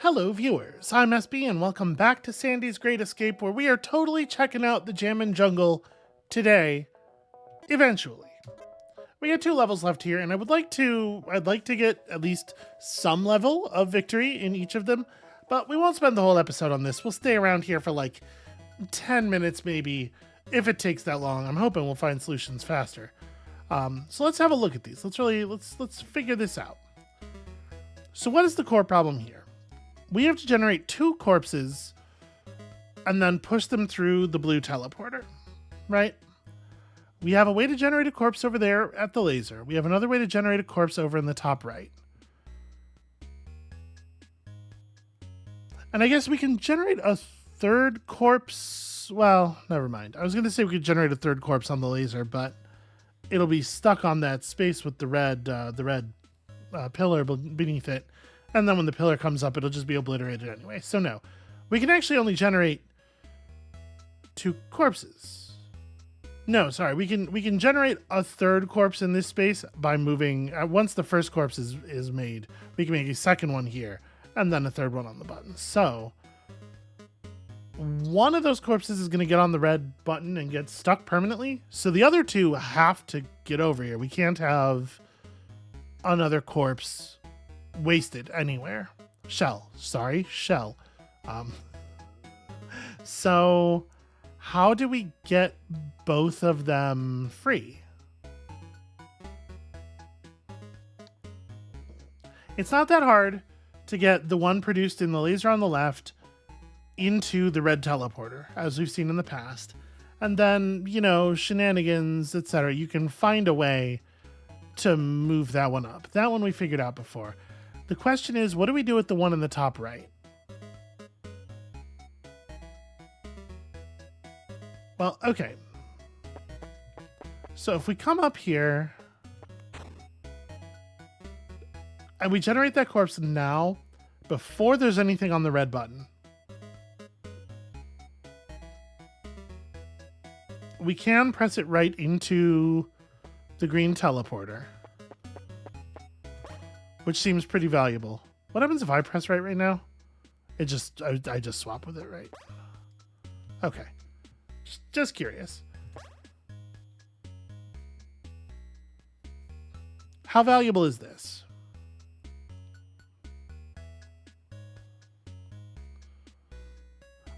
Hello viewers, I'm SB and welcome back to Sandy's Great Escape, where we are totally checking out the Jammin jungle today, eventually. We got 2 levels left here, and I'd like to get at least some level of victory in each of them, but we won't spend the whole episode on this. We'll stay around here for like 10 minutes maybe, if it takes that long. I'm hoping we'll find solutions faster. So let's have a look at these. Let's figure this out. So what is the core problem here? We have to generate 2 corpses and then push them through the blue teleporter, right? We have a way to generate a corpse over there at the laser. We have another way to generate a corpse over in the top right. And I guess we can generate a third corpse. Well, never mind. I was going to say we could generate a third corpse on the laser, but it'll be stuck on that space with the red pillar beneath it. And then when the pillar comes up, it'll just be obliterated anyway. So no, we can actually only generate 2 corpses. No, sorry, we can generate a third corpse in this space by moving. Once the first corpse is made, we can make a second one here, and then a third one on the button. So one of those corpses is going to get on the red button and get stuck permanently. So the other 2 have to get over here. We can't have another corpse wasted anywhere. Shell. So how do we get both of them free? It's not that hard to get the one produced in the laser on the left into the red teleporter, as we've seen in the past. And then, shenanigans, etc. You can find a way to move that one up. That one we figured out before. The question is, what do we do with the one in the top right? Well, okay. So if we come up here and we generate that corpse now, before there's anything on the red button, we can press it right into the green teleporter, which seems pretty valuable. What happens if I press right now? I just swap with it, right? Okay. Just curious. How valuable is this?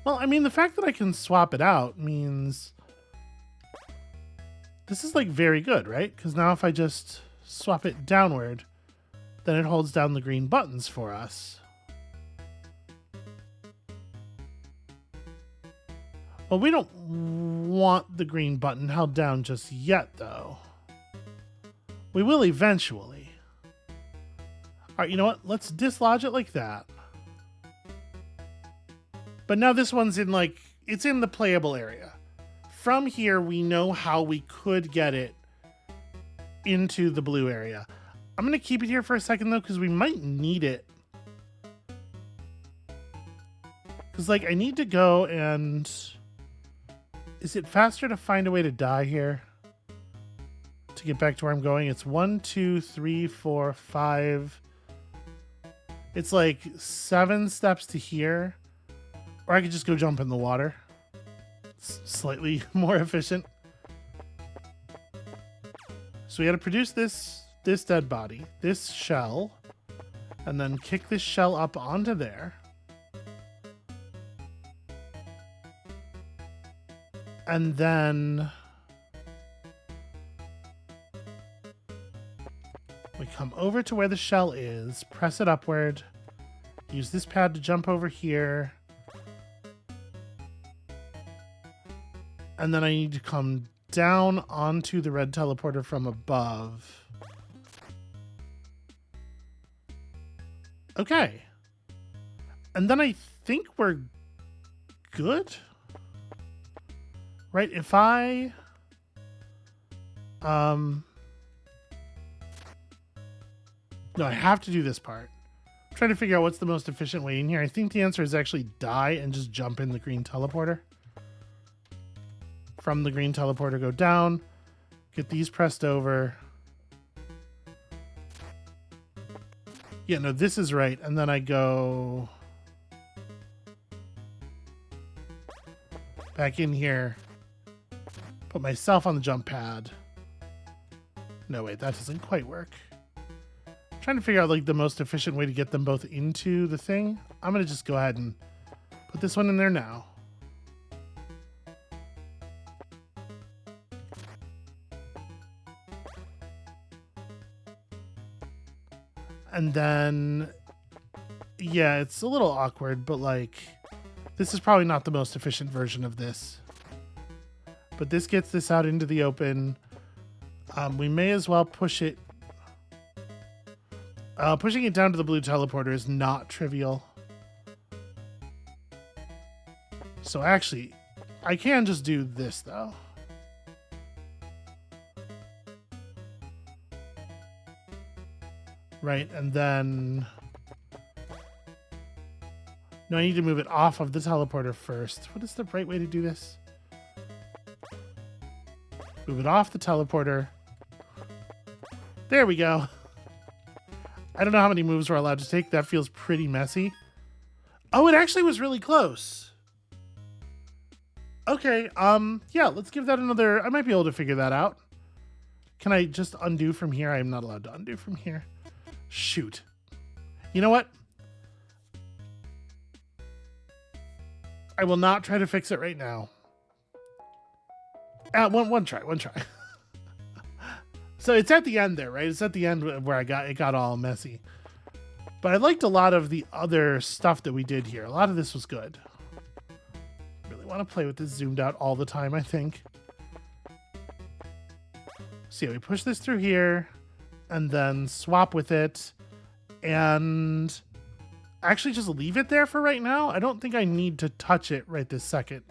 Well, I mean, the fact that I can swap it out means this is like very good, right? Because now if I just swap it downward, then it holds down the green buttons for us. Well, we don't want the green button held down just yet, though. We will eventually. All right, you know what? Let's dislodge it like that. But now this one's in it's in the playable area. From here, we know how we could get it into the blue area. I'm going to keep it here for a second, though, because we might need it. Because, I need to go and... Is it faster to find a way to die here? To get back to where I'm going? It's 1, 2, 3, 4, 5. It's 7 steps to here. Or I could just go jump in the water. It's slightly more efficient. So we got to produce this dead body, this shell, and then kick this shell up onto there. And then we come over to where the shell is, press it upward, use this pad to jump over here. And then I need to come down onto the red teleporter from above. Okay. And then I think we're good. Right, if I... No, I have to do this part. I'm trying to figure out what's the most efficient way in here. I think the answer is actually die and just jump in the green teleporter. From the green teleporter, go down, get these pressed over. Yeah, no, this is right. And then I go back in here. Put myself on the jump pad. No, wait, that doesn't quite work. I'm trying to figure out like the most efficient way to get them both into the thing. I'm gonna just go ahead and put this one in there now. And then, yeah, it's a little awkward, but like, this is probably not the most efficient version of this. But this gets this out into the open. We may as well push it. Pushing it down to the blue teleporter is not trivial. So actually, I can just do this though. Right, and then... No, I need to move it off of the teleporter first. What is the right way to do this? Move it off the teleporter. There we go. I don't know how many moves we're allowed to take. That feels pretty messy. Oh, it actually was really close. Okay, yeah, let's give that another... I might be able to figure that out. Can I just undo from here? I'm not allowed to undo from here. Shoot. You know what? I will not try to fix it right now. One try. So it's at the end there, right? It's at the end where it got all messy. But I liked a lot of the other stuff that we did here. A lot of this was good. Really want to play with this zoomed out all the time, I think. So yeah, we push this through here and then swap with it and actually just leave it there for right now. I don't think I need to touch it right this second.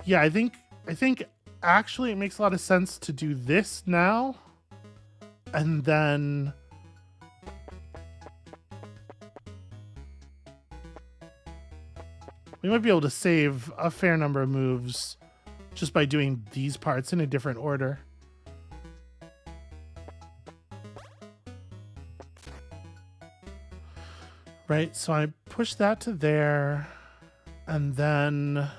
Yeah, I think actually it makes a lot of sense to do this now. And then we might be able to save a fair number of moves just by doing these parts in a different order. Right, so I push that to there, and then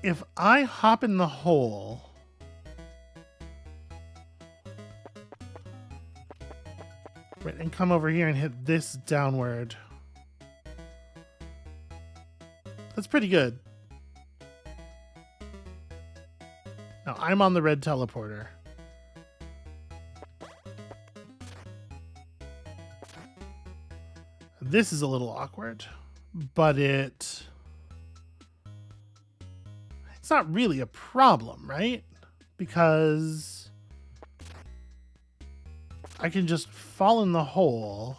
if I hop in the hole, right, and come over here and hit this downward, that's pretty good. Now I'm on the red teleporter. This is a little awkward, but it's not really a problem, right? Because I can just fall in the hole.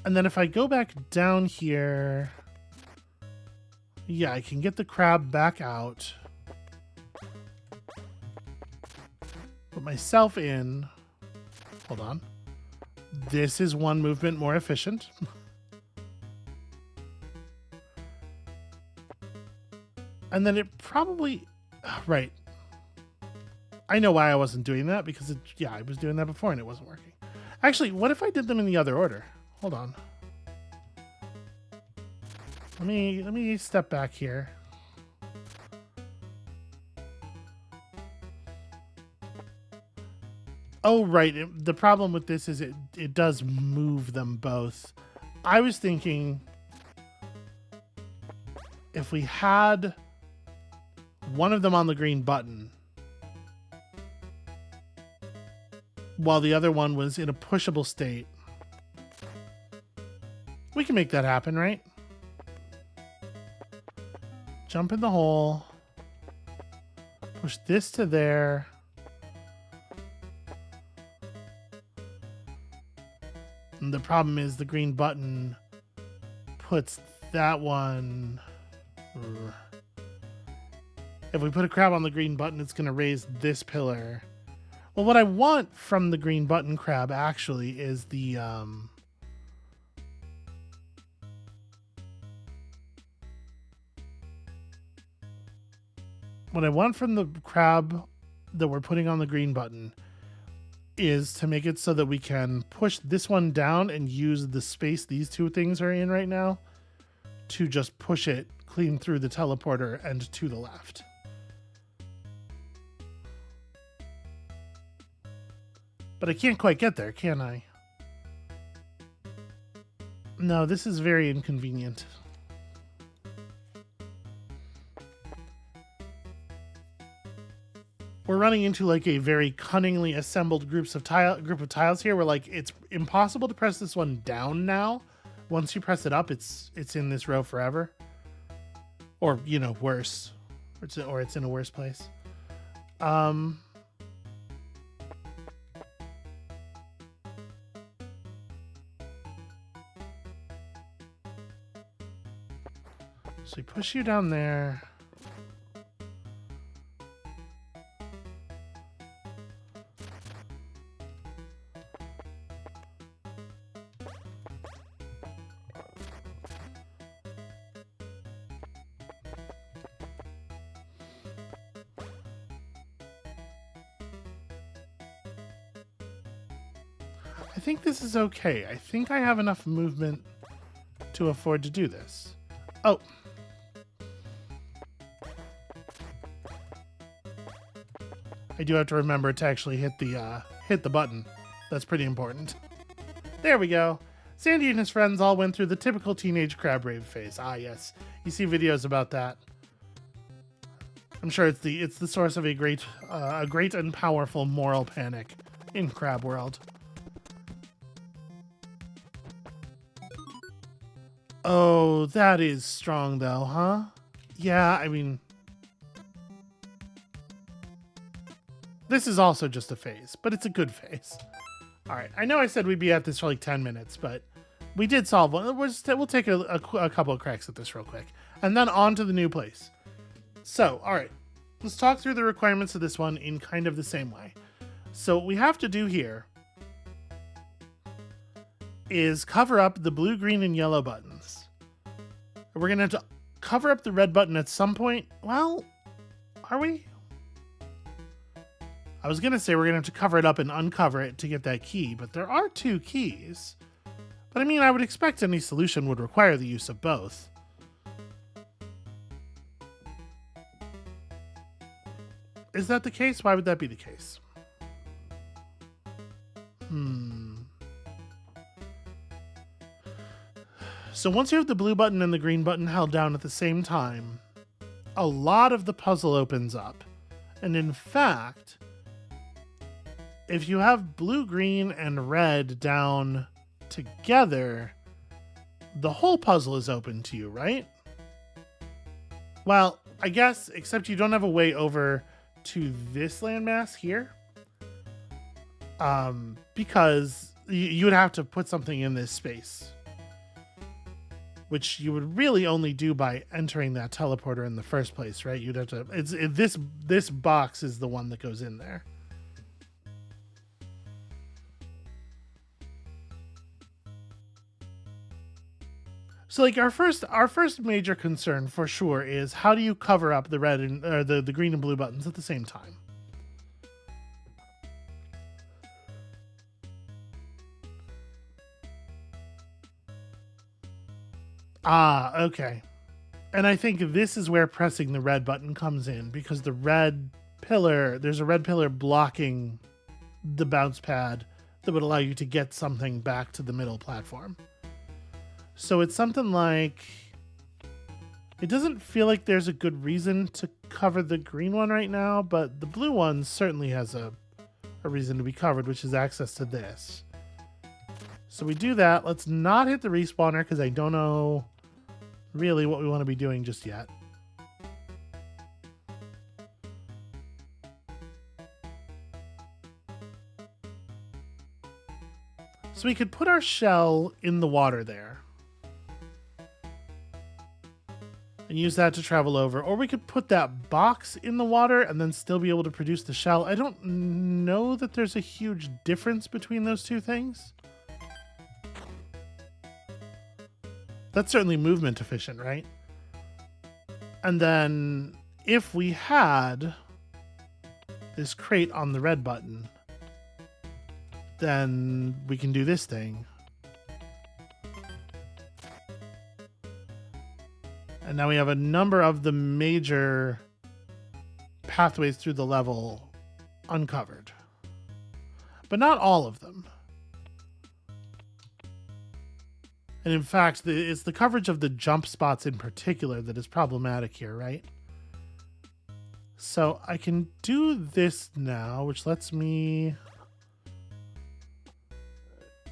And then if I go back down here, yeah, I can get the crab back out. Put myself in. Hold on. This is one movement more efficient. And then it probably... Right. I know why I wasn't doing that, because yeah, I was doing that before and it wasn't working. Actually, what if I did them in the other order? Hold on. Let me step back here. Oh, right. The problem with this is it does move them both. I was thinking if we had one of them on the green button while the other one was in a pushable state, we can make that happen, right? Jump in the hole. Push this to there. And the problem is the green button puts that one... If we put a crab on the green button, it's going to raise this pillar. Well, what I want from the green button crab actually is the... what I want from the crab that we're putting on the green button is to make it so that we can push this one down and use the space these two things are in right now to just push it clean through the teleporter and to the left. But I can't quite get there, can I? No, this is very inconvenient. We're running into like a very cunningly assembled group of tiles here where like it's impossible to press this one down now. Once you press it up, it's in this row forever. Or, you know, worse. Or it's in a worse place. So we push you down there. I think this is okay. I think I have enough movement to afford to do this. Oh. I do have to remember to actually hit the button. That's pretty important. There we go. Sandy and his friends all went through the typical teenage crab rave phase. Ah, yes. You see videos about that. I'm sure it's the source of a great and powerful moral panic in Crab World. Oh, that is strong though, huh? Yeah, I mean, this is also just a phase, but it's a good phase. All right, I know I said we'd be at this for like 10 minutes, but we did solve one. We'll take a couple of cracks at this real quick, and then on to the new place. So, all right, let's talk through the requirements of this one in kind of the same way. So what we have to do here is cover up the blue, green, and yellow buttons. We're going to have to cover up the red button at some point. Well, are we? I was going to say we're going to have to cover it up and uncover it to get that key, but there are two keys. But I mean, I would expect any solution would require the use of both. Is that the case? Why would that be the case? So once you have the blue button and the green button held down at the same time, a lot of the puzzle opens up. And in fact, if you have blue, green, and red down together, the whole puzzle is open to you, right? Well, I guess, except you don't have a way over to this landmass here. Because you would have to put something in this space, which you would really only do by entering that teleporter in the first place, right? You'd have to, this box is the one that goes in there. So like our first major concern for sure is how do you cover up the red and the green and blue buttons at the same time? Ah, okay. And I think this is where pressing the red button comes in, because the red pillar, there's a red pillar blocking the bounce pad that would allow you to get something back to the middle platform. So it's something like, it doesn't feel like there's a good reason to cover the green one right now, but the blue one certainly has a reason to be covered, which is access to this. So we do that. Let's not hit the respawner because I don't know really what we want to be doing just yet. So we could put our shell in the water there and use that to travel over, or we could put that box in the water and then still be able to produce the shell. I don't know that there's a huge difference between those two things. That's certainly movement efficient, right? And then if we had this crate on the red button, then we can do this thing. And now we have a number of the major pathways through the level uncovered. But not all of them. And in fact, it's the coverage of the jump spots in particular that is problematic here, right? So I can do this now, which lets me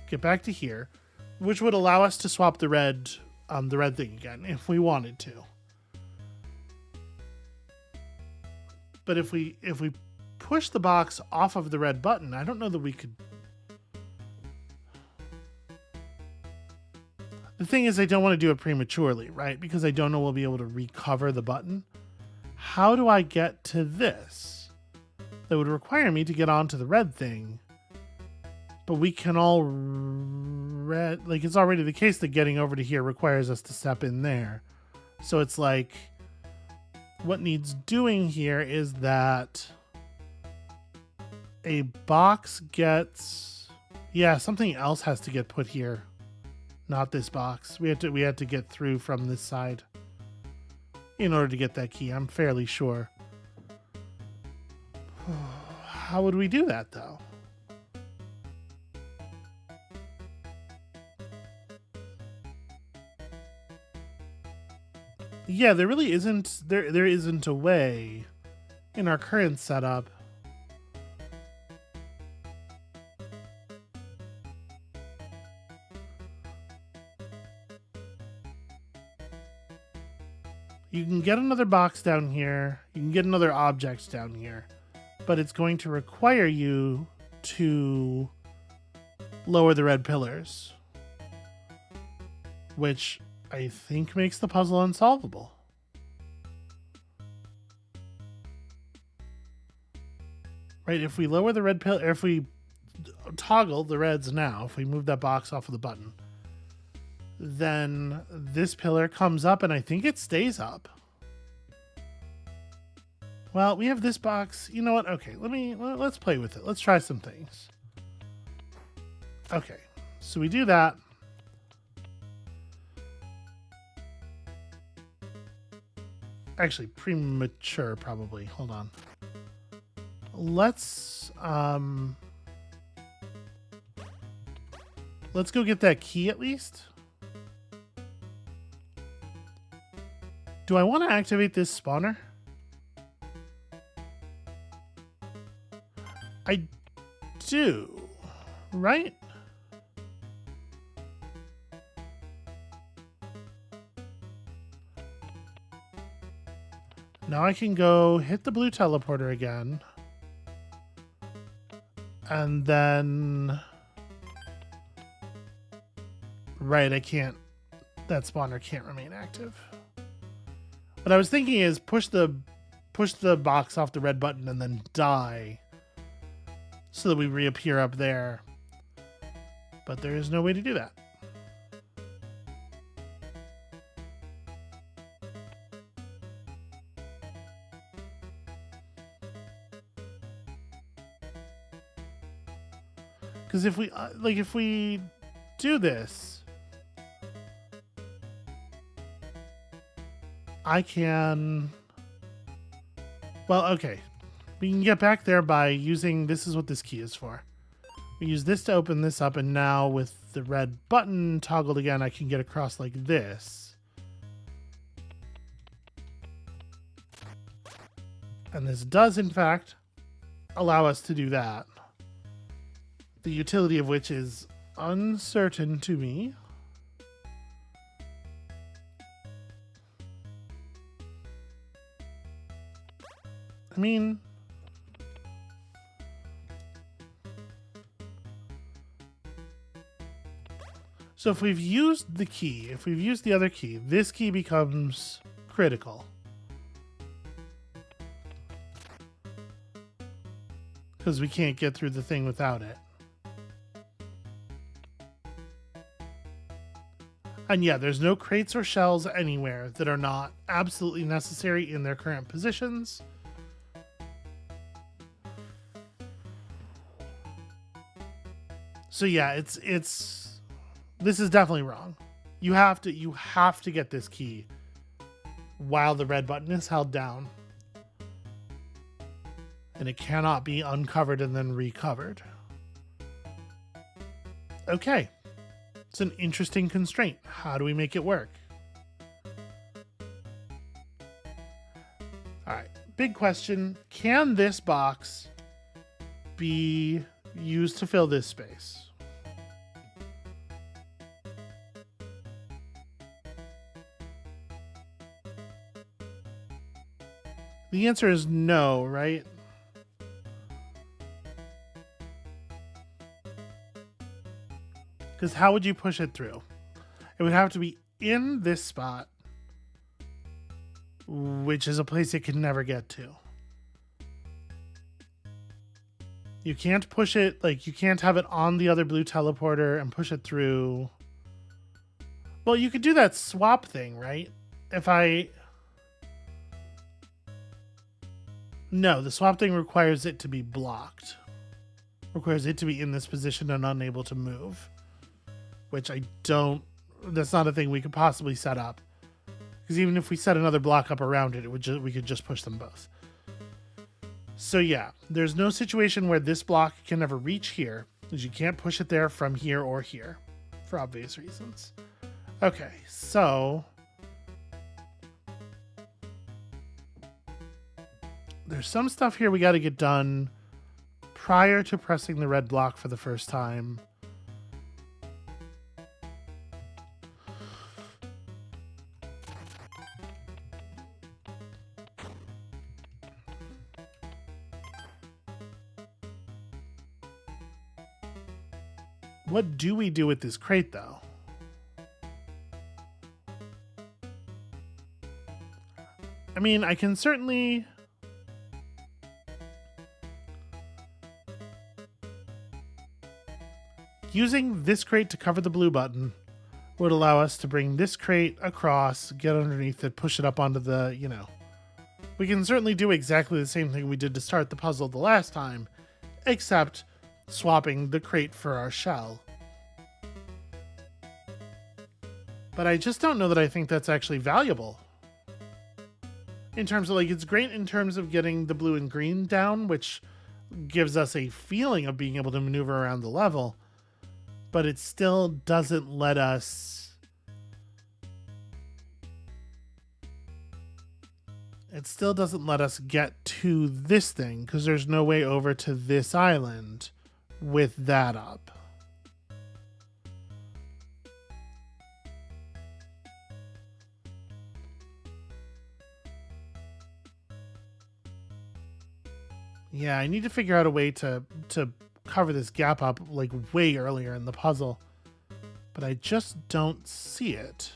get back to here, which would allow us to swap the red thing again if we wanted to. But if we push the box off of the red button, I don't know that we could. The thing is, I don't want to do it prematurely, right? Because I don't know we'll be able to recover the button. How do I get to this? That would require me to get onto the red thing. But we can all like, it's already the case that getting over to here requires us to step in there. So it's like, what needs doing here is that a box gets, yeah, something else has to get put here. Not this box. We had to get through from this side in order to get that key. I'm fairly sure. How would we do that though? Yeah, there really isn't. There isn't a way in our current setup. You can get another box down here. You can get another object down here, but it's going to require you to lower the red pillars, which I think makes the puzzle unsolvable. Right, if we lower the red pillar, if we toggle the reds now, if we move that box off of the button, then this pillar comes up and I think it stays up. Well, we have this box. You know what? Okay, let's play with it. Let's try some things. Okay, so we do that. Actually, premature probably. Hold on. Let's go get that key at least. Do I want to activate this spawner? I do, right? Now I can go hit the blue teleporter again. And then... Right, I can't... That spawner can't remain active. What I was thinking is push the box off the red button and then die so that we reappear up there. But there is no way to do that. Because if we do this, I can... Well, okay. We can get back there by using... This is what this key is for. We use this to open this up, and now with the red button toggled again, I can get across like this. And this does, in fact, allow us to do that. The utility of which is uncertain to me. I mean... So if we've used the key, if we've used the other key, this key becomes critical. Because we can't get through the thing without it. And yeah, there's no crates or shells anywhere that are not absolutely necessary in their current positions. So yeah, this is definitely wrong. You have to get this key while the red button is held down. And it cannot be uncovered and then recovered. Okay. It's an interesting constraint. How do we make it work? All right. Big question. Can this box be used to fill this space? The answer is no, right? Because how would you push it through? It would have to be in this spot, which is a place it can never get to. You can't push it, like, you can't have it on the other blue teleporter and push it through. Well, you could do that swap thing, right? No, the swap thing requires it to be blocked. Requires it to be in this position and unable to move. Which that's not a thing we could possibly set up. Because even if we set another block up around it, we could just push them both. So yeah, there's no situation where this block can ever reach here, because you can't push it there from here or here, for obvious reasons. Okay, so there's some stuff here we got to get done prior to pressing the red block for the first time. What do we do with this crate, though? I mean, I can certainly... Using this crate to cover the blue button would allow us to bring this crate across, get underneath it, push it up onto the, We can certainly do exactly the same thing we did to start the puzzle the last time, except swapping the crate for our shell. But I just don't know that I think that's actually valuable. In terms of, it's great in terms of getting the blue and green down, which gives us a feeling of being able to maneuver around the level, but it still doesn't let us... It still doesn't let us get to this thing, because there's no way over to this island with that up. Yeah, I need to figure out a way to cover this gap up way earlier in the puzzle, but I just don't see it.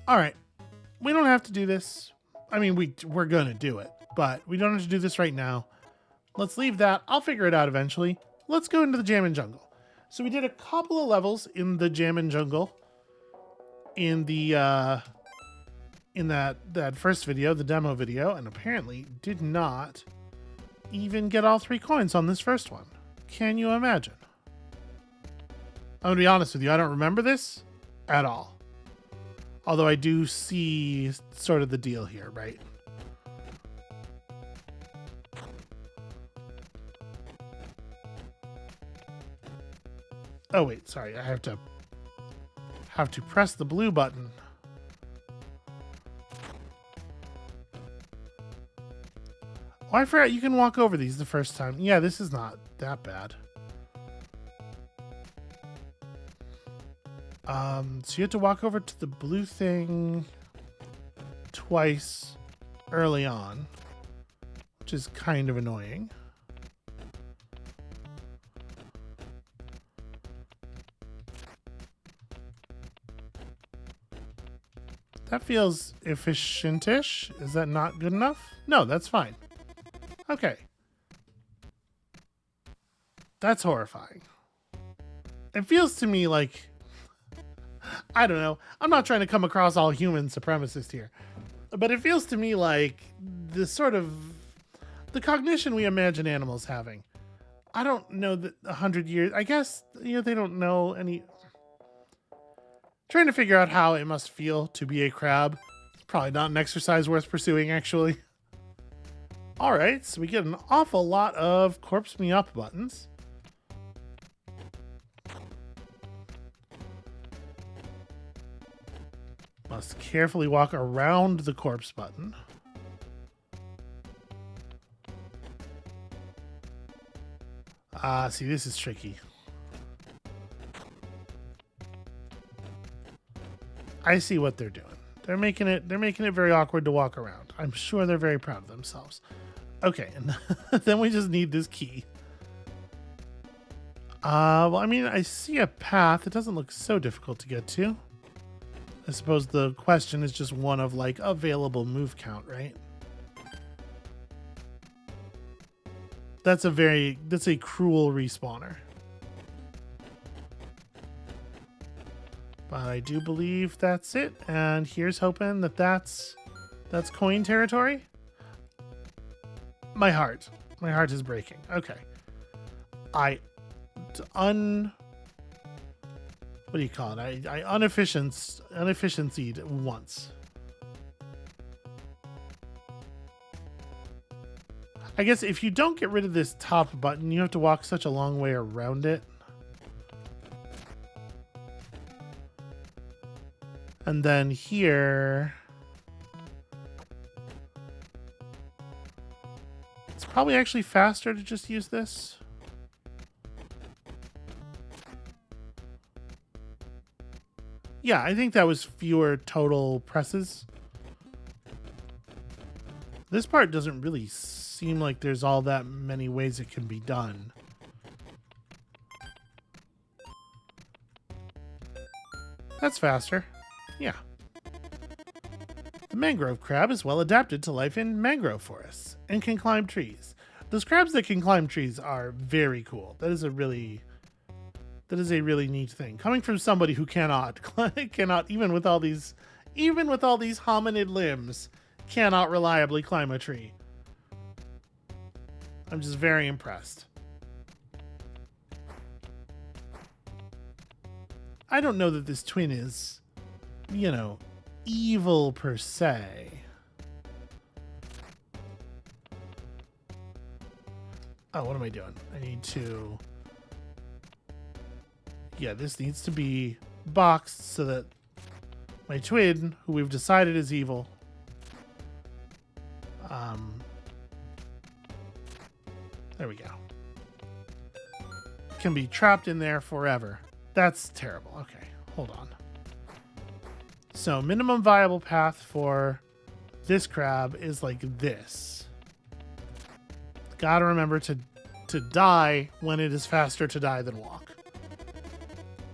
All right, we don't have to do this. I mean, we're gonna do it, but we don't have to do this right now. Let's leave that. I'll figure it out eventually. Let's go into the Jammin Jungle. So we did a couple of levels in the Jammin Jungle in the in that first video, the demo video, and apparently did not even get all 3 coins on this first one. Can you imagine? I'm gonna be honest with you, I don't remember this at all. Although I do see sort of the deal here, right? Oh wait, sorry, I have to press the blue button. Oh, I forgot you can walk over these the first time. Yeah, this is not that bad. So you have to walk over to the blue thing twice early on, which is kind of annoying. That feels efficient-ish. Is that not good enough? No, that's fine. Okay, That's horrifying. It feels to me like, I don't know. I'm not trying to come across all human supremacist here, but it feels to me like the sort of the cognition we imagine animals having. I don't know that 100 years. I guess they don't know any. Trying to figure out how it must feel to be a crab. It's probably not an exercise worth pursuing, actually. All right, so we get an awful lot of corpse me up buttons. Must carefully walk around the corpse button. See, this is tricky. I see what they're doing. They're making it very awkward to walk around. I'm sure they're very proud of themselves. Okay, and then we just need this key. Well, I mean, I see a path. It doesn't look so difficult to get to. I suppose the question is just one of, like, available move count, right? That's a cruel respawner. But I do believe that's it, and here's hoping that that's coin territory. My heart is breaking. Okay. What do you call it? I inefficiency'd once. I guess if you don't get rid of this top button, you have to walk such a long way around it. And then here, it's probably actually faster to just use this. Yeah, I think that was fewer total presses. This part doesn't really seem like there's all that many ways it can be done. That's faster. Yeah. The mangrove crab is well adapted to life in mangrove forests and can climb trees. Those crabs that can climb trees are very cool. That is a really neat thing. Coming from somebody who cannot even with all these hominid limbs, cannot reliably climb a tree. I'm just very impressed. I don't know that this twin is, evil per se. Oh, what am I doing? I need to... Yeah, this needs to be boxed so that my twin, who we've decided is evil, there we go, can be trapped in there forever. That's terrible. Okay, hold on. So minimum viable path for this crab is like this. Gotta remember to die when it is faster to die than walk.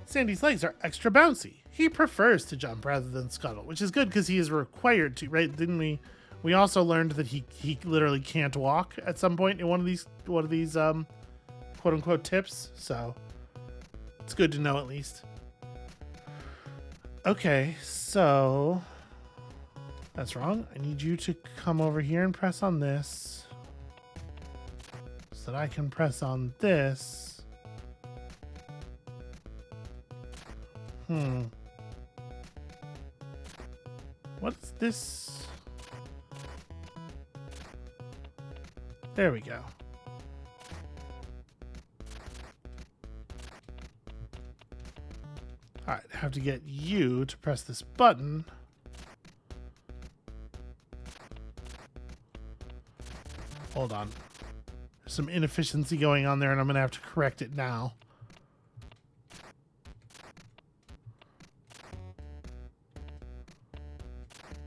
Sandy's legs are extra bouncy. He prefers to jump rather than scuttle, which is good because he is required to, right? Didn't we? We also learned that he literally can't walk at some point in one of these quote unquote tips. So it's good to know at least. Okay, so that's wrong. I need you to come over here and press on this so that I can press on this. What's this? There we go. All right, I have to get you to press this button. Hold on. There's some inefficiency going on there, and I'm going to have to correct it now.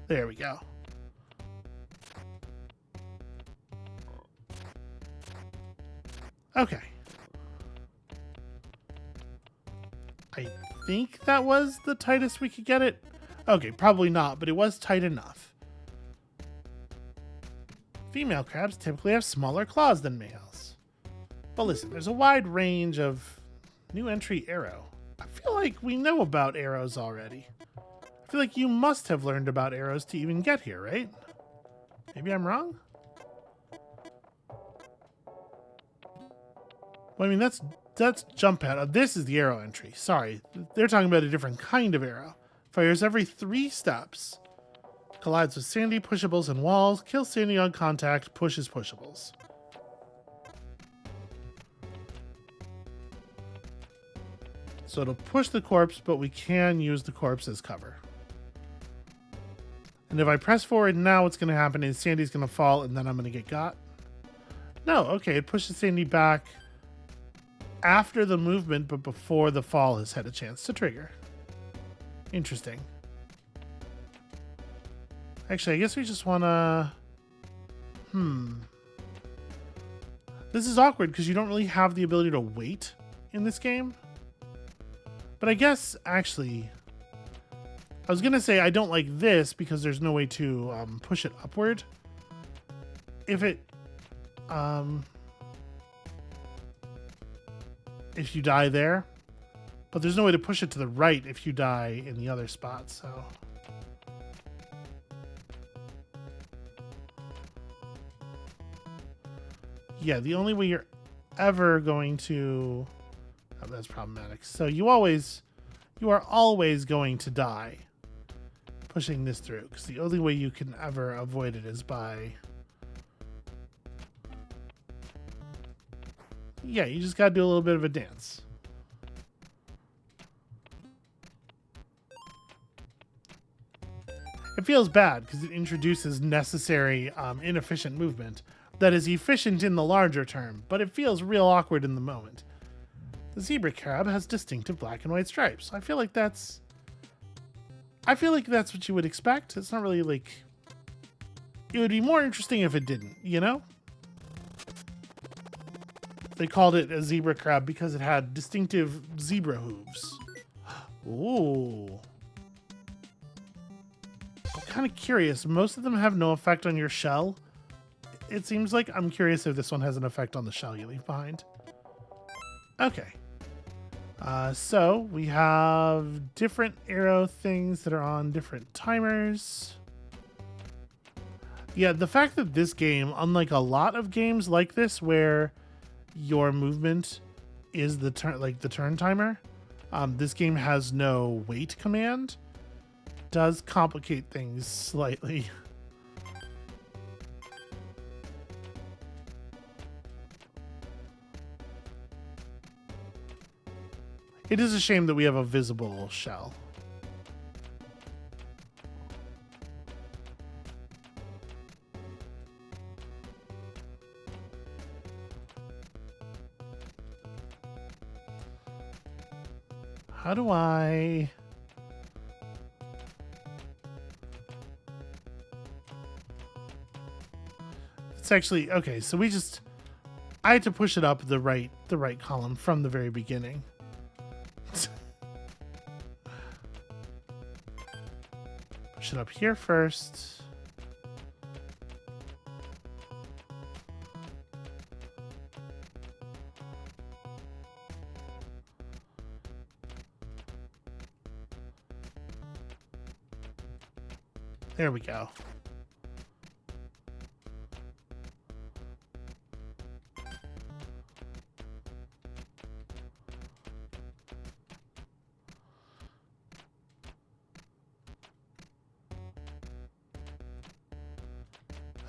There we go. Okay. I think that was the tightest we could get it. Okay, probably not, but it was tight enough. Female crabs typically have smaller claws than males. But listen, there's a wide range of new entry arrow. I feel like we know about arrows already. I feel like you must have learned about arrows to even get here, right? Maybe I'm wrong? Well, I mean, that's jump pad. This is the arrow entry. Sorry. They're talking about a different kind of arrow. Fires every 3 steps. Collides with Sandy, pushables, and walls. Kills Sandy on contact. Pushes pushables. So it'll push the corpse, but we can use the corpse as cover. And if I press forward now, what's going to happen is Sandy's going to fall, and then I'm going to get got. No, okay, it pushes Sandy back after the movement, but before the fall has had a chance to trigger. Interesting. Actually, I guess we just want to... This is awkward because you don't really have the ability to wait in this game. But I guess, actually... I was going to say I don't like this because there's no way to push it upward. If it... if you die there. But there's no way to push it to the right if you die in the other spot, so... Yeah, the only way you're ever going to... Oh, that's problematic. So you are always going to die pushing this through, because the only way you can ever avoid it is by... Yeah, you just gotta do a little bit of a dance. It feels bad because it introduces necessary, inefficient movement that is efficient in the larger term, but it feels real awkward in the moment. The zebra crab has distinctive black and white stripes. I feel like that's what you would expect. It's not really like... It would be more interesting if it didn't, you know? They called it a zebra crab because it had distinctive zebra hooves. Ooh. I'm kind of curious. Most of them have no effect on your shell. It seems like. I'm curious if this one has an effect on the shell you leave behind. Okay. So we have different arrow things that are on different timers. Yeah, the fact that this game, unlike a lot of games like this where your movement is the turn timer, this game has no wait command. Does complicate things slightly. It is a shame that we have a visible shell. How do I... It's actually... Okay, so we just... I had to push it up the right column from the very beginning. Push it up here first. There we go.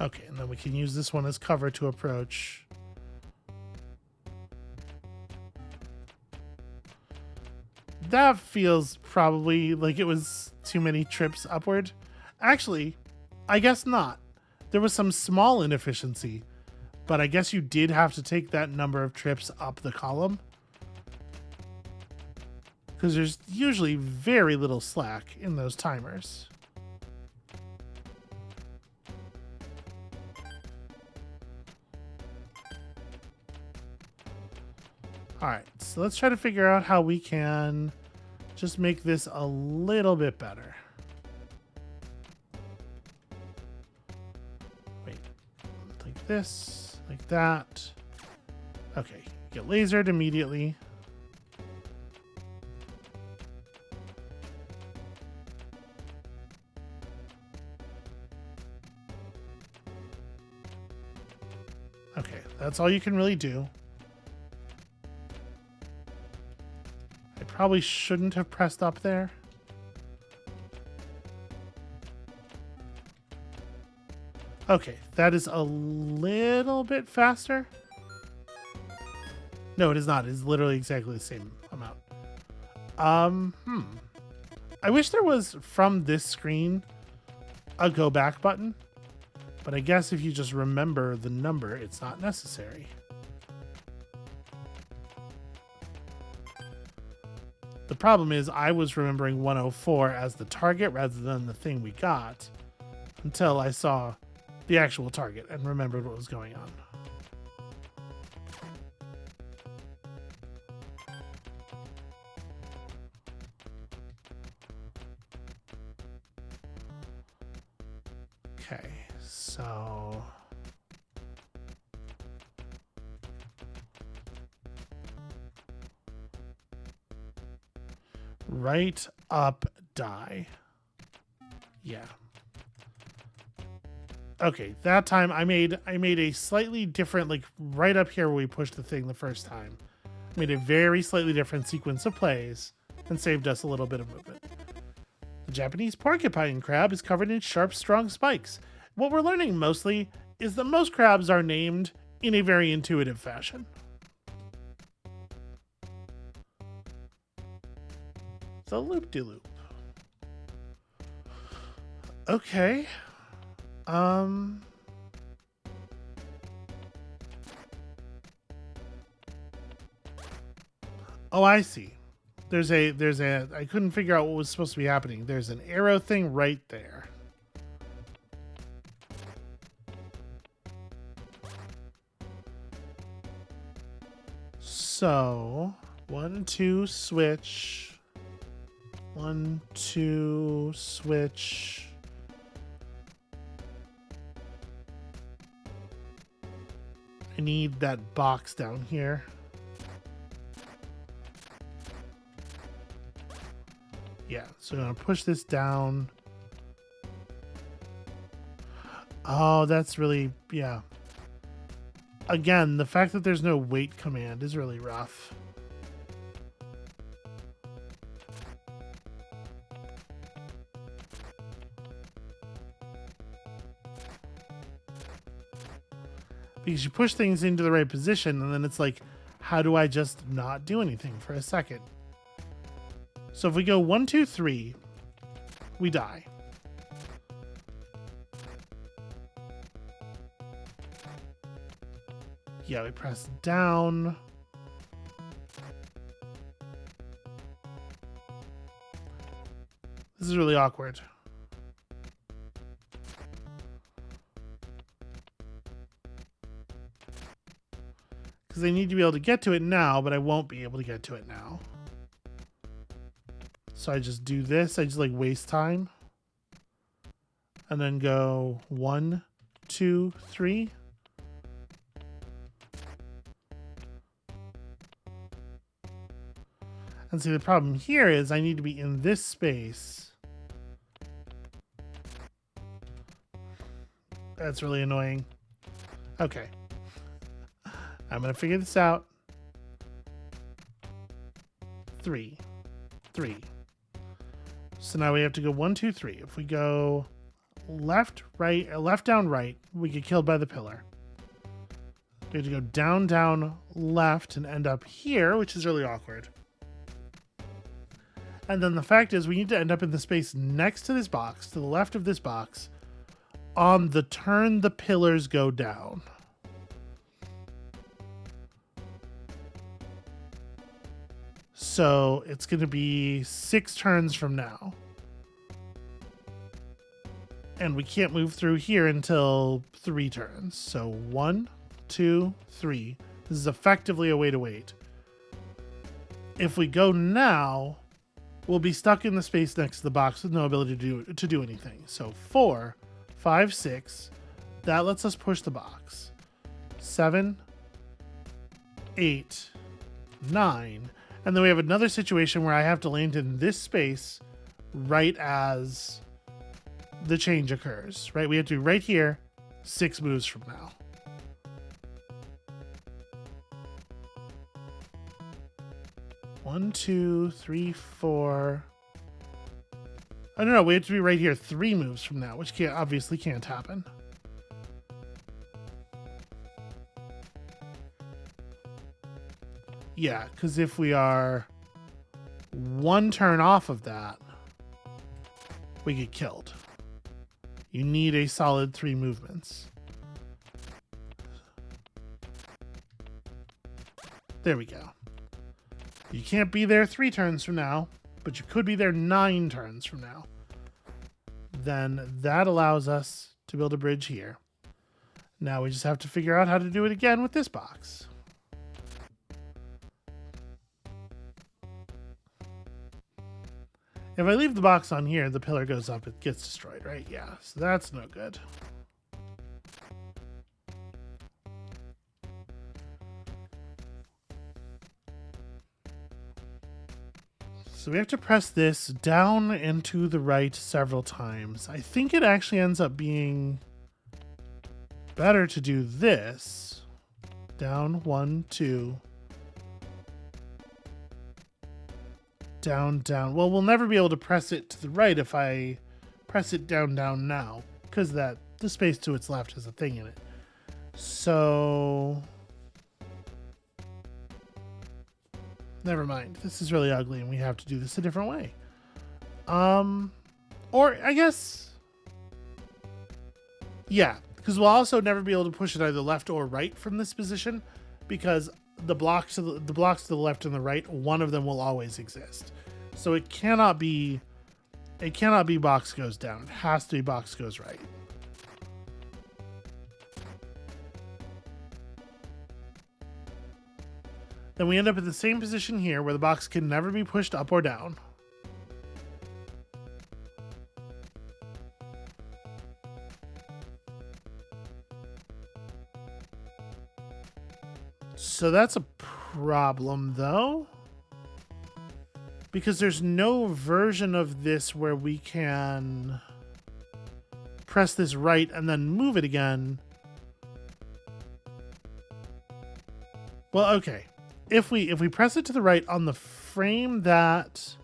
Okay, and then we can use this one as cover to approach. That feels probably like it was too many trips upward. Actually, I guess not. There was some small inefficiency, but I guess you did have to take that number of trips up the column. Because there's usually very little slack in those timers. Alright, so let's try to figure out how we can just make this a little bit better. Wait, like this, like that. Okay, Get lasered immediately. Okay, that's all you can really do. I probably shouldn't have pressed up there. Okay, that is a little bit faster. No, it is not. It's literally exactly the same amount. I wish there was, from this screen, a go back button. But I guess if you just remember the number, it's not necessary. The problem is I was remembering 104 as the target rather than the thing we got until I saw the actual target and remembered what was going on. Okay, so right up die. Yeah. Okay, that time I made a slightly different, like right up here where we pushed the thing the first time. Made a very slightly different sequence of plays and saved us a little bit of movement. The Japanese porcupine crab is covered in sharp, strong spikes. What we're learning mostly is that most crabs are named in a very intuitive fashion. The loop-de-loop. Okay. Oh, I see. There's a I couldn't figure out what was supposed to be happening. There's an arrow thing right there. So 1, 2, switch. 1, 2, switch. I need that box down here. Yeah, so I'm gonna push this down. Oh, that's really, yeah. Again, the fact that there's no wait command is really rough. Because you push things into the right position and then it's like, how do I just not do anything for a second? So if we go 1, 2, 3, we die. Yeah, we press down. This is really awkward. Because I need to be able to get to it now, but I won't be able to get to it now. So I just do this. I just like waste time. And then go 1, 2, 3. And see, the problem here is I need to be in this space. That's really annoying. Okay. I'm going to figure this out. 3. 3. So now we have to go 1, 2, 3. If we go left, right, left, down, right, we get killed by the pillar. We have to go down, down, left, and end up here, which is really awkward. And then the fact is we need to end up in the space next to this box, to the left of this box, on the turn the pillars go down. So it's going to be 6 turns from now. And we can't move through here until 3 turns. So 1, 2, 3. This is effectively a way to wait. If we go now, we'll be stuck in the space next to the box with no ability to do anything. So 4, 5, 6. That lets us push the box. 7, 8, 9. And then we have another situation where I have to land in this space right as the change occurs, right? We have to be right here 6 moves from now. One, 2, 3, 4. Oh, no, we have to be right here 3 moves from now, which obviously can't happen. Yeah, because if we are 1 turn off of that, we get killed. You need a solid 3 movements. There we go. You can't be there 3 turns from now, but you could be there 9 turns from now. Then that allows us to build a bridge here. Now we just have to figure out how to do it again with this box. If I leave the box on here, the pillar goes up, it gets destroyed, right? Yeah, so that's no good. So we have to press this down and to the right several times. I think it actually ends up being better to do this. Down, 1, 2. Down, down. Well, we'll never be able to press it to the right if I press it down, down now, because the space to its left has a thing in it. So never mind. This is really ugly and we have to do this a different way. Or I guess, yeah, because we'll also never be able to push it either left or right from this position, because the blocks to the left and the right, one of them will always exist. So it cannot be box goes down. It has to be box goes right. Then we end up in the same position here where the box can never be pushed up or down. So that's a problem though, because there's no version of this where we can press this right and then move it again. Well, okay. If we press it to the right on the frame that,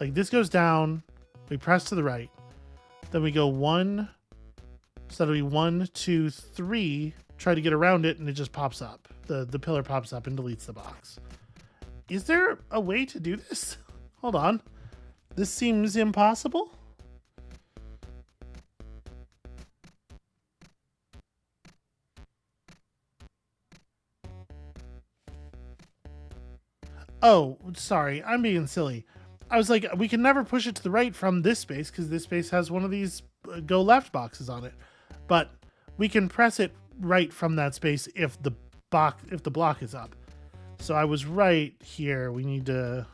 like, this goes down, we press to the right, then we go 1, so that'll be 1, 2, 3, try to get around it, and it just pops up. The pillar pops up and deletes the box. Is there a way to do this? Hold on. This seems impossible. Oh, sorry. I'm being silly. I was like, we can never push it to the right from this space because this space has one of these go left boxes on it. But we can press it right from that space if the block is up. So I was right here. We need to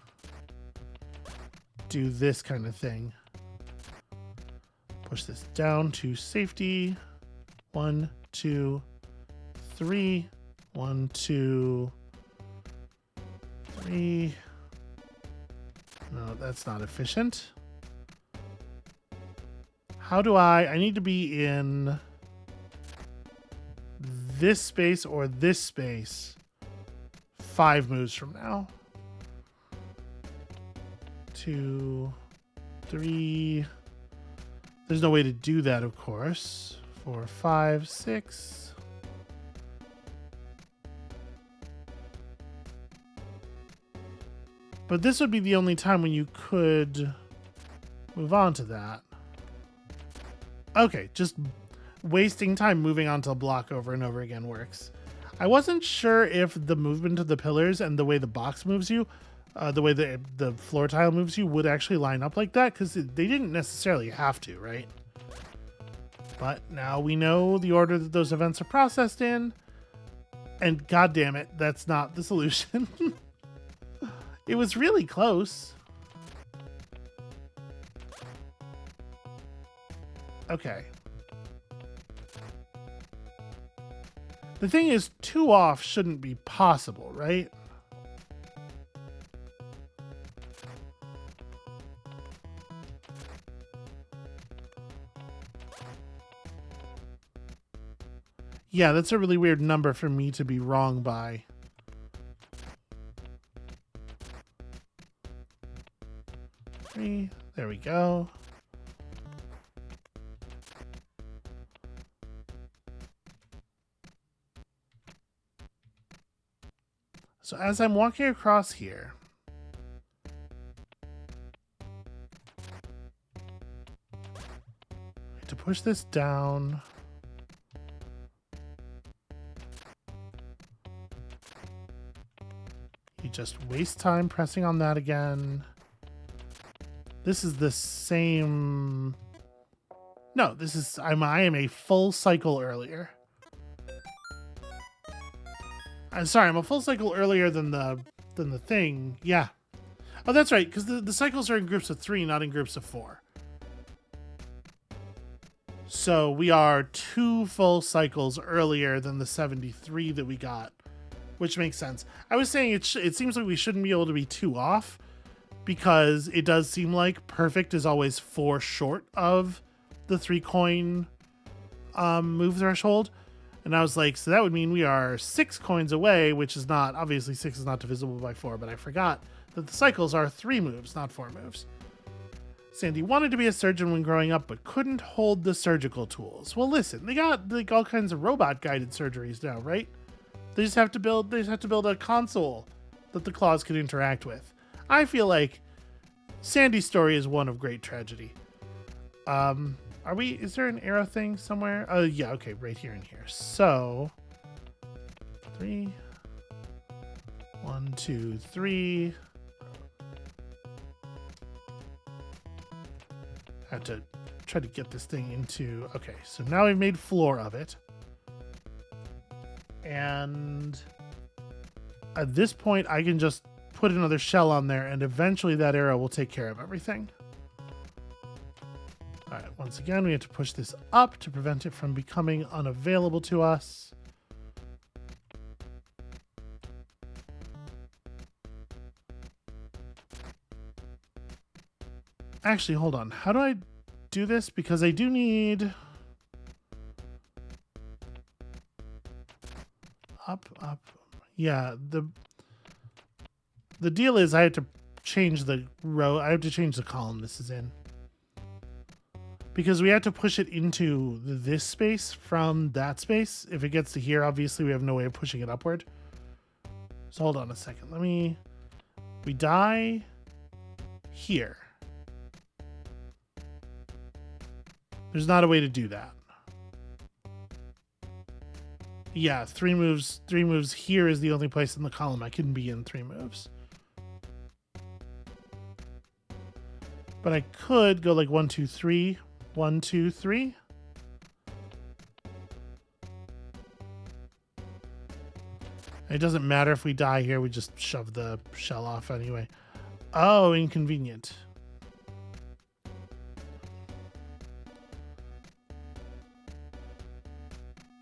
do this kind of thing. Push this down to safety. 1, 2, 3. 1, 2, 3. No, that's not efficient. How do I need to be in this space or this space 5 moves from now. 2, 3. There's no way to do that, of course. 4, 5, 6. But this would be the only time when you could move on to that. Okay, just wasting time moving onto a block over and over again works. I wasn't sure if the movement of the pillars and the way the box moves you, the way the floor tile moves you would actually line up like that, because they didn't necessarily have to, right? But now we know the order that those events are processed in, and god damn it, that's not the solution. It was really close. Okay. The thing is, 2 off shouldn't be possible, right? Yeah, that's a really weird number for me to be wrong by. Three. There we go. So as I'm walking across here, I have to push this down. You just waste time pressing on that again. This is the same. No, this is I am a full cycle earlier. I'm sorry, I'm a full cycle earlier than the thing. Yeah. Oh, that's right, because the cycles are in groups of 3, not in groups of 4. So we are 2 full cycles earlier than the 73 that we got, which makes sense. I was saying it seems like we shouldn't be able to be 2 off, because it does seem like perfect is always 4 short of the 3 coin move threshold. And I was like, so that would mean we are 6 coins away, which is not, obviously 6 is not divisible by 4, but I forgot that the cycles are 3 moves, not 4 moves. Sandy wanted to be a surgeon when growing up, but couldn't hold the surgical tools. Well, listen, they got like all kinds of robot-guided surgeries now, right? They just have to build a console that the claws could interact with. I feel like Sandy's story is one of great tragedy. Is there an arrow thing somewhere? Oh, yeah, okay, right here and here. So, 3, 1, 2, 3. I have to try to get this thing into, okay, so now we've made floor of it. And at this point, I can just put another shell on there, and eventually that arrow will take care of everything. All right, once again, we have to push this up to prevent it from becoming unavailable to us. Actually, hold on. How do I do this? Because I do need... Up. Yeah, the deal is I have to change the row. I have to change the column this is in. Because we have to push it into this space from that space. If it gets to here, obviously we have no way of pushing it upward. So hold on a second. We die here. There's not a way to do that. Yeah, 3 moves. 3 moves here is the only place in the column I can be in 3 moves. But I could go like 1, 2, 3. 1, 2, 3. It doesn't matter if we die here. We just shove the shell off anyway. Oh, inconvenient.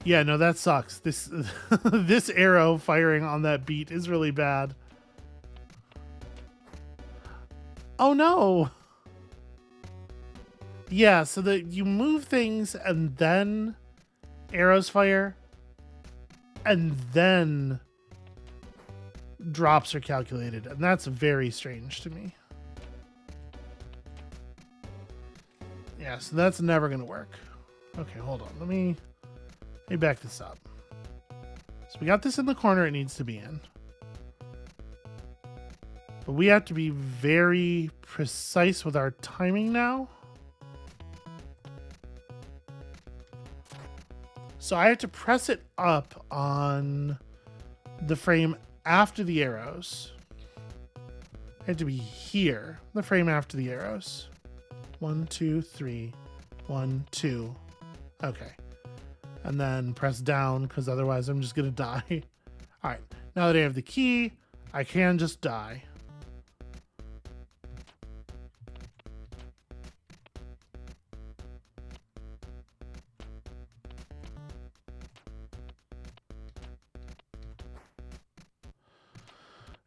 Yeah, no, that sucks. This this arrow firing on that beat is really bad. Oh no. Yeah, so that you move things and then arrows fire and then drops are calculated, and that's very strange to me. Yeah, so that's never gonna work. Okay, hold on. Let me back this up. So we got this in the corner it needs to be in. But we have to be very precise with our timing now. So I have to press it up on the frame after the arrows. I have to be here, the frame after the arrows. 1, 2, 3, 1, 2. Okay. And then press down, because otherwise I'm just going to die. All right. Now that I have the key, I can just die.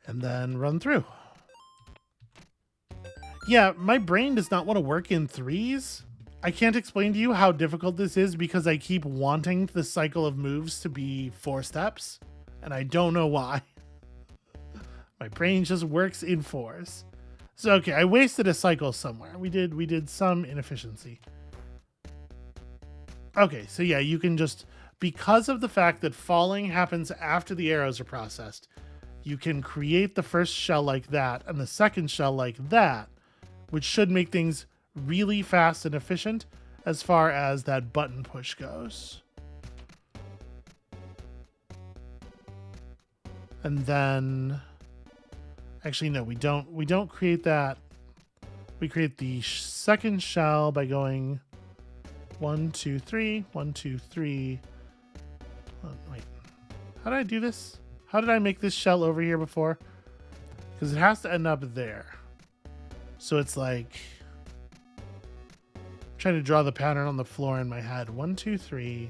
And then run through. Yeah, my brain does not want to work in threes. I can't explain to you how difficult this is because I keep wanting the cycle of moves to be 4 steps, and I don't know why. My brain just works in 4s. So okay, I wasted a cycle somewhere. We did some inefficiency. Okay, so yeah, you can just, because of the fact that falling happens after the arrows are processed, you can create the first shell like that and the second shell like that, which should make things really fast and efficient as far as that button push goes. And then, actually no, we don't create that. We create the second shell by going 1, 2, 3, 1, 2, 3. Oh, wait, how did I do this? How did I make this shell over here before? Because it has to end up there. So it's like, I'm trying to draw the pattern on the floor in my head. 1, 2, 3.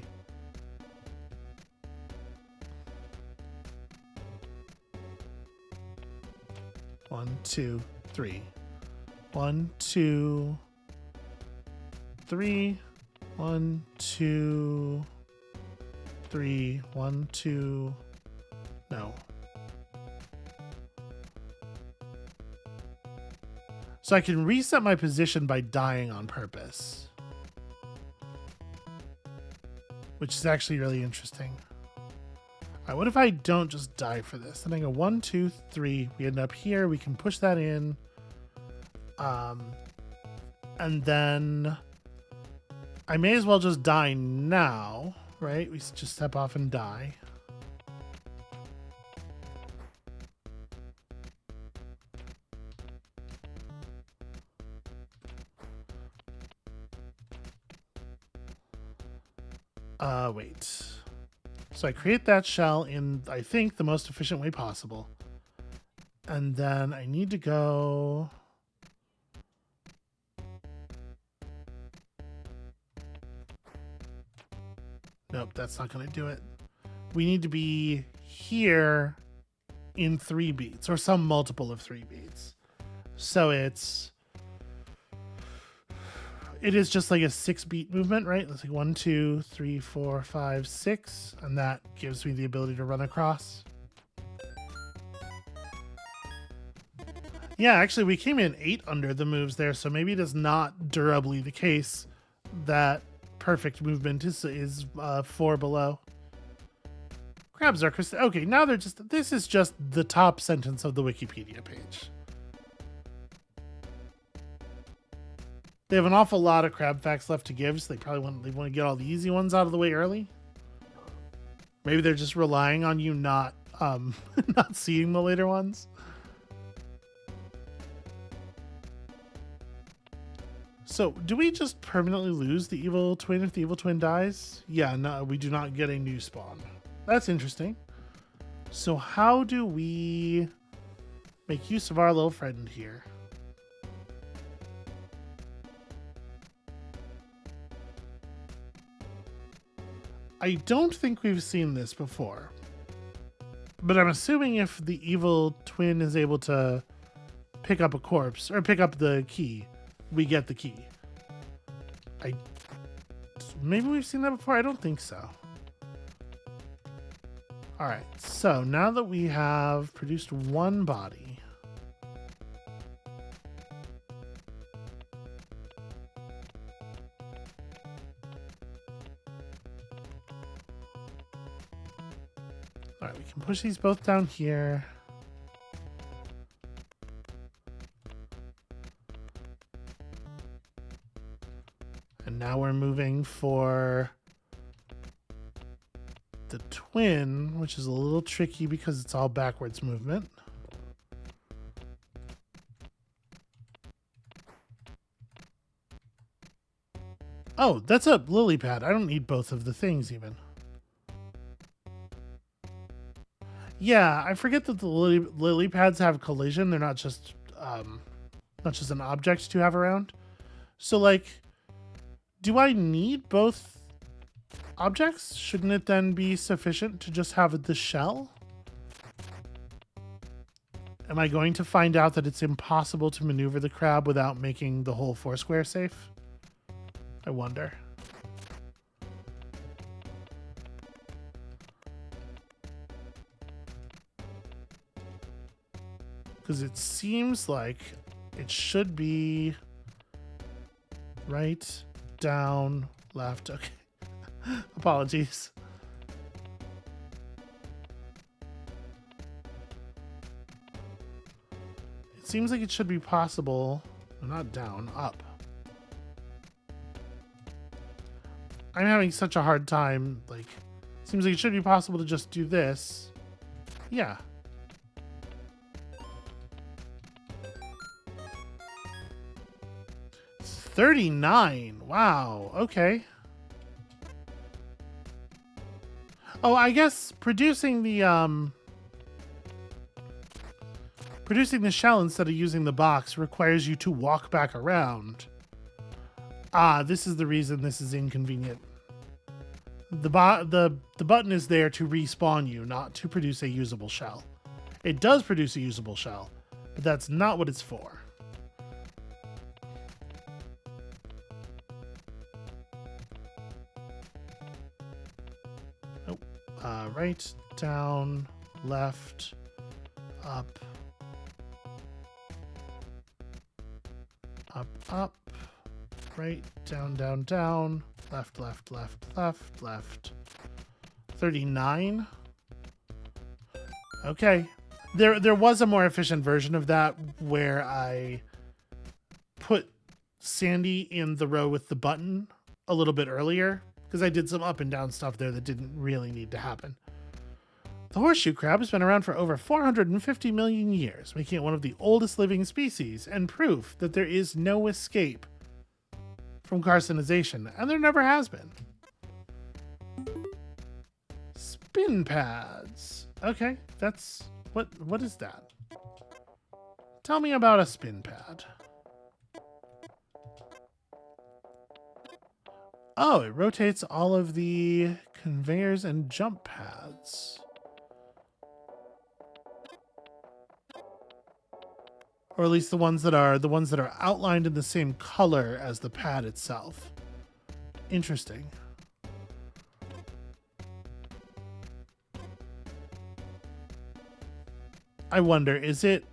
One, 2, 3. 1, 2, 3. 1, 2, 3. 1, 2. No. So I can reset my position by dying on purpose, which is actually really interesting. All right, what if I don't just die for this? Then I go 1, 2, 3. We end up here. We can push that in. And then I may as well just die now, right? We just step off and die. Wait. So I create that shell in, I think, the most efficient way possible. And then I need to go... Nope, that's not going to do it. We need to be here in 3 beats, or some multiple of 3 beats. So it is just like a 6-beat movement, right? Let's see, 1, 2, 3, 4, 5, 6, and that gives me the ability to run across. Yeah, actually, we came in 8 under the moves there, so maybe it is not durably the case that perfect movement is 4 below. Crabs are okay. Now they're just. This is just the top sentence of the Wikipedia page. They have an awful lot of crab facts left to give, so they probably want to get all the easy ones out of the way early. Maybe they're just relying on you not not seeing the later ones. So, do we just permanently lose the evil twin if the evil twin dies? Yeah, no, we do not get a new spawn. That's interesting. So how do we make use of our little friend here? I don't think we've seen this before, but I'm assuming if the evil twin is able to pick up a corpse or pick up the key, we get the key. Maybe we've seen that before. I don't think so. All right, so now that we have produced 1 body, all right, we can push these both down here. And now we're moving for the twin, which is a little tricky because it's all backwards movement. Oh, that's a lily pad. I don't need both of the things even. Yeah, I forget that the lily pads have collision. They're not just an object to have around. So like, do I need both objects? Shouldn't it then be sufficient to just have the shell? Am I going to find out that it's impossible to maneuver the crab without making the whole foursquare safe? I wonder. Because it seems like it should be right, down, left. Okay. Apologies. It seems like it should be possible. Not down, up. I'm having such a hard time. Like, seems like it should be possible to just do this. Yeah. It's 39. Wow. Okay. Oh, I guess producing the shell instead of using the box requires you to walk back around. Ah, this is the reason this is inconvenient. The button is there to respawn you, not to produce a usable shell. It does produce a usable shell, but that's not what it's for. Oh, right, down, left, up, up, up, right, down, down, down, left, left, left, left, left. 39. Okay. There was a more efficient version of that where I put Sandy in the row with the button a little bit earlier because I did some up and down stuff there that didn't really need to happen. The horseshoe crab has been around for over 450 million years, making it one of the oldest living species and proof that there is no escape from carcinization, and there never has been. Spin pads. Okay, that's... What is that? Tell me about a spin pad. Oh, it rotates all of the conveyors and jump pads. Or at least the ones that are outlined in the same color as the pad itself. Interesting. I wonder, is it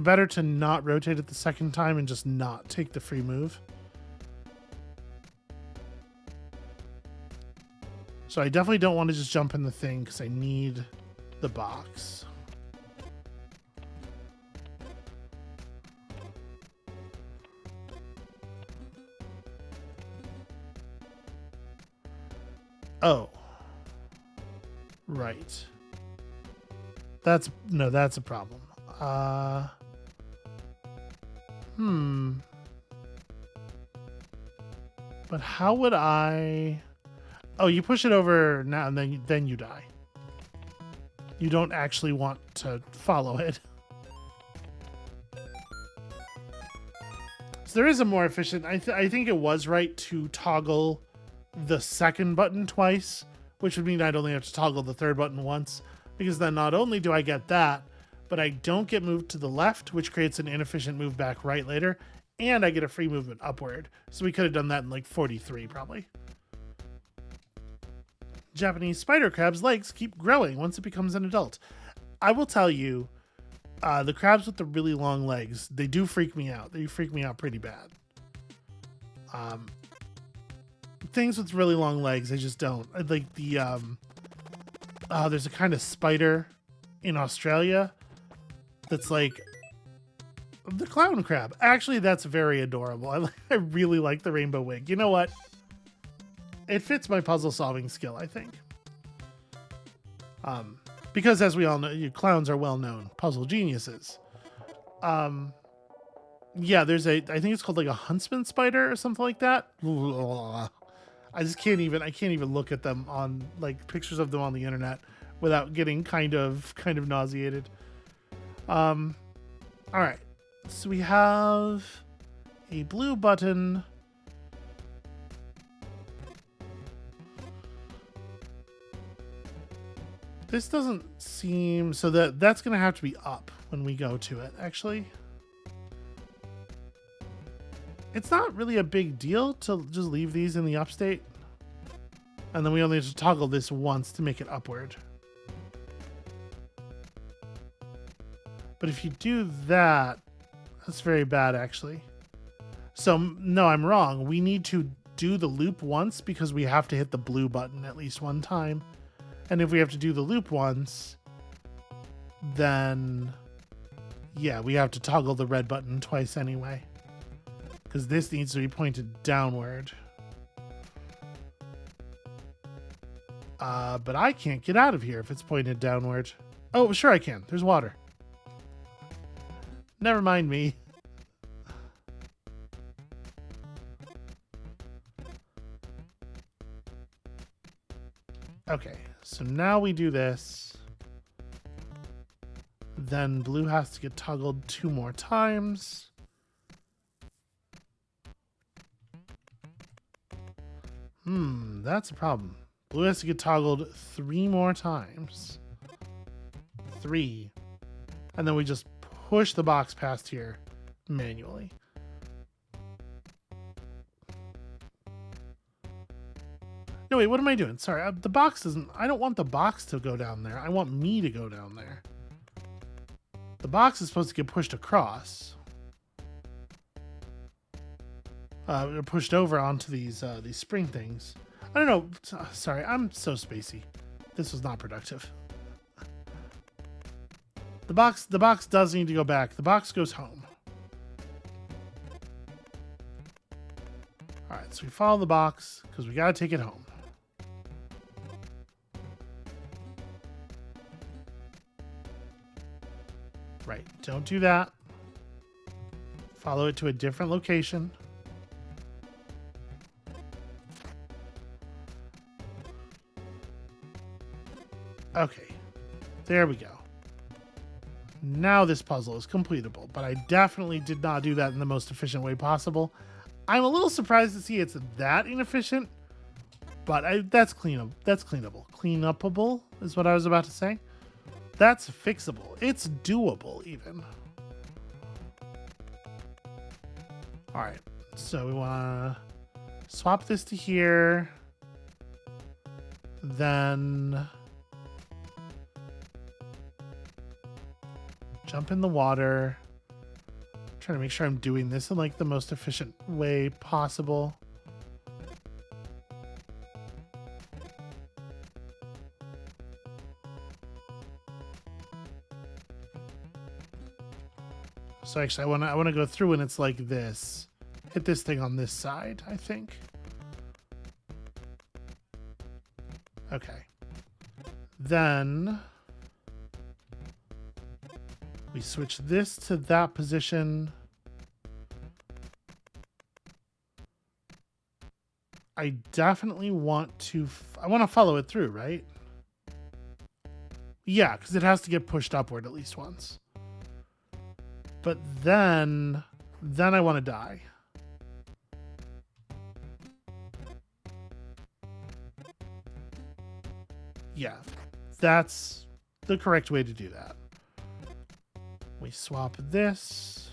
better to not rotate it the second time and just not take the free move? So I definitely don't want to just jump in the thing because I need the box. Oh. Right. That's a problem. But how would I... Oh, you push it over now and then you die. You don't actually want to follow it. So there is a more efficient... I think it was right to toggle the second button twice, which would mean I'd only have to toggle the third button once, because then not only do I get that, but I don't get moved to the left, which creates an inefficient move back right later, and I get a free movement upward. So we could have done that in like 43 probably. Japanese spider crab's legs keep growing once it becomes an adult. I will tell you, the crabs with the really long legs, they do freak me out. They freak me out pretty bad. Things with really long legs, I just don't. Like the, there's a kind of spider in Australia that's like the clown crab. Actually, that's very adorable. I really like the rainbow wig. You know what? It fits my puzzle solving skill, I think. Because as we all know, clowns are well known puzzle geniuses. Yeah, I think it's called like a huntsman spider or something like that. I can't even look at them on like pictures of them on the internet without getting kind of nauseated. All right. So we have a blue button. This doesn't seem... So that's going to have to be up when we go to it, actually. It's not really a big deal to just leave these in the up state. And then we only have to toggle this once to make it upward. But if you do that, that's very bad, actually. So, no, I'm wrong. We need to do the loop once because we have to hit the blue button at least one time. And if we have to do the loop once, then, yeah, we have to toggle the red button twice anyway. Because this needs to be pointed downward. But I can't get out of here if it's pointed downward. Oh, sure I can. There's water. Never mind me. Okay, so now we do this. Then blue has to get toggled 2 more times. That's a problem. Blue has to get toggled 3 more times. 3. And then we just push the box past here manually. No, wait, what am I doing? Sorry, the box doesn't... I don't want the box to go down there. I want me to go down there. The box is supposed to get pushed across. Pushed over onto these spring things. I don't know. Sorry, I'm so spacey. This was not productive. The box does need to go back. The box goes home. All right, so we follow the box because we got to take it home. Right, don't do that. Follow it to a different location. Okay, there we go. Now this puzzle is completable, but I definitely did not do that in the most efficient way possible. I'm a little surprised to see it's that inefficient, but that's cleanable. That's cleanable. Cleanupable is what I was about to say. That's fixable. It's doable even. All right, so we want to swap this to here. Then jump in the water. Trying to make sure I'm doing this in like the most efficient way possible. So actually I want to go through and it's like this. Hit this thing on this side, I think. Okay. Then we switch this to that position. I definitely want to... I want to follow it through, right? Yeah, because it has to get pushed upward at least once. But then I want to die. Yeah, that's the correct way to do that. We swap this.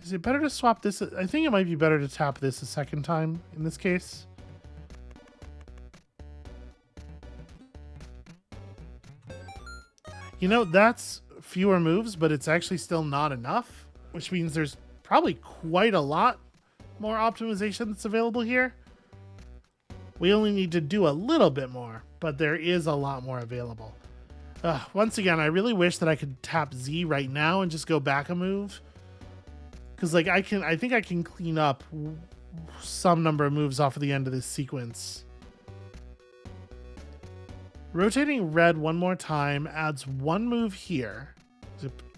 Is it better to swap this? I think it might be better to tap this a second time in this case. You know, that's fewer moves, but it's actually still not enough, which means there's probably quite a lot more optimization that's available here. We only need to do a little bit more, but there is a lot more available. Once again, I really wish that I could tap Z right now and just go back a move. Because like I think I can clean up some number of moves off of the end of this sequence. Rotating red one more time adds 1 move here.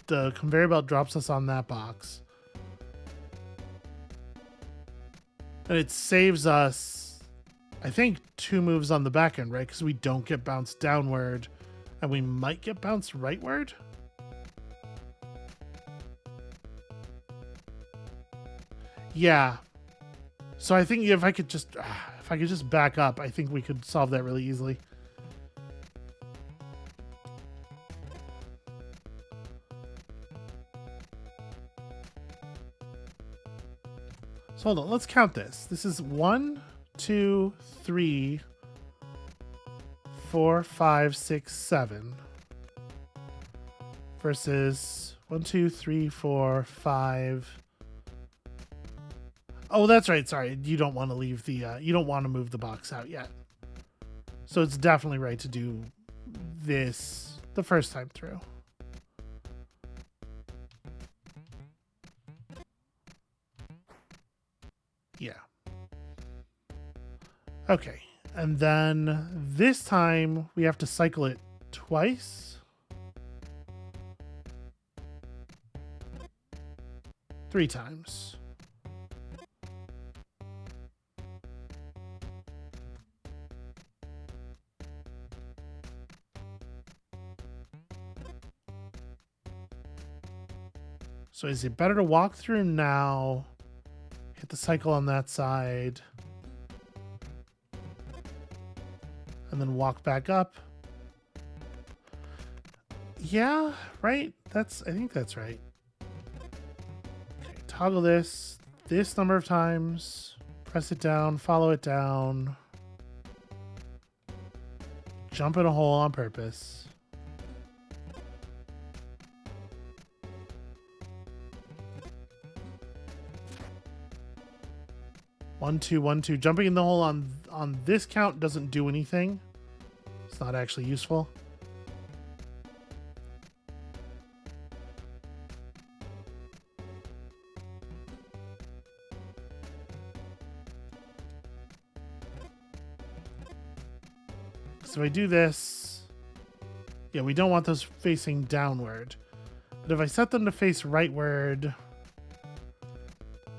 The conveyor belt drops us on that box. And it saves us, I think, 2 moves on the back end, right? Because we don't get bounced downward and we might get bounced rightward. Yeah. So I think if I could just, If I could just back up, I think we could solve that really easily. So hold on, let's count this. This is 1, 2, 3, 4, 5, 6, 7 versus 1, 2, 3, 4, 5. Oh, that's right. Sorry, you don't want to leave the you don't want to move the box out yet. So it's definitely right to do this the first time through. Yeah. Okay. And then this time we have to cycle it twice. 3 times. So is it better to walk through now, hit the cycle on that side, and then walk back up? Yeah, right? I think that's right. Okay, toggle this number of times, press it down, follow it down, jump in a hole on purpose. One, two, 1, 2. Jumping in the hole on this count doesn't do anything. It's not actually useful. So if I do this, yeah, we don't want those facing downward. But if I set them to face rightward,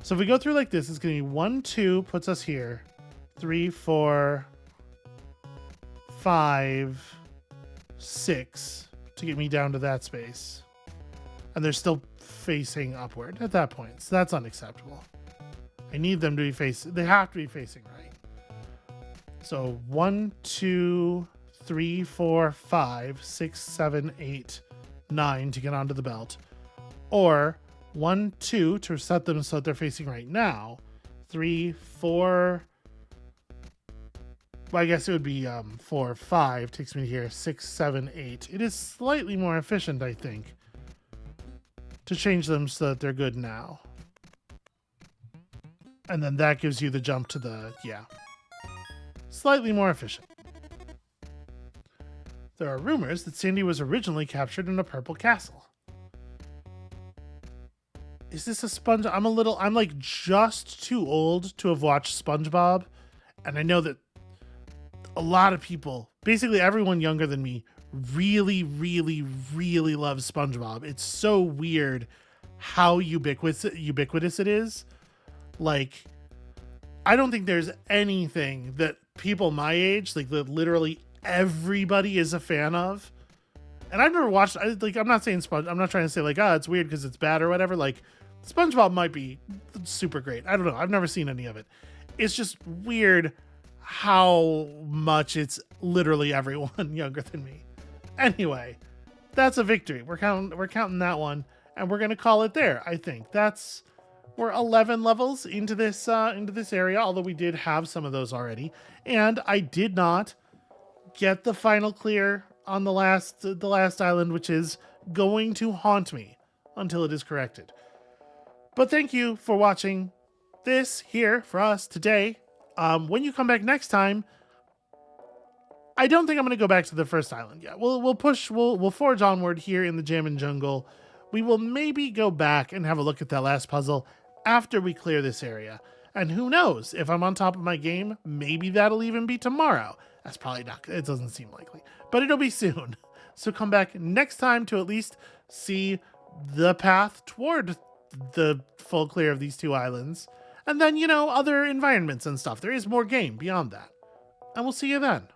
so if we go through like this, it's going to be 1, 2 puts us here, 3, 4, 5, 6 to get me down to that space. And they're still facing upward at that point. So that's unacceptable. I need them to be facing, they have to be facing right. So 1, 2, 3, 4, 5, 6, 7, 8, 9 to get onto the belt. Or 1, 2 to set them so that they're facing right now. 3, 4. Well, I guess it would be 4, 5 takes me here. 6, 7, 8. It is slightly more efficient, I think, to change them so that they're good now. And then that gives you the jump to the, yeah. Slightly more efficient. There are rumors that Sandy was originally captured in a purple castle. Is this a sponge? I'm like just too old to have watched SpongeBob. And I know that a lot of people, basically everyone younger than me, really, really, really loves SpongeBob. It's so weird how ubiquitous it is. Like, I don't think there's anything that people my age, like that literally everybody is a fan of. And I've never watched, I'm not saying I'm not trying to say like, it's weird because it's bad or whatever. Like, SpongeBob might be super great. I don't know. I've never seen any of it. It's just weird how much it's literally everyone younger than me. Anyway, that's a victory. We're counting that one, and we're gonna call it there. I think we're 11 levels into this area, although we did have some of those already, and I did not get the final clear on the last island, which is going to haunt me until it is corrected. But thank you for watching this here for us today. When you come back next time, I don't think I'm going to go back to the first island yet. We'll forge onward here in the Jammin jungle. We will maybe go back and have a look at that last puzzle after we clear this area. And who knows, if I'm on top of my game, maybe that'll even be tomorrow. That's probably not, it doesn't seem likely, but it'll be soon. So come back next time to at least see the path toward the full clear of these 2 islands. And then, other environments and stuff. There is more game beyond that. And we'll see you then.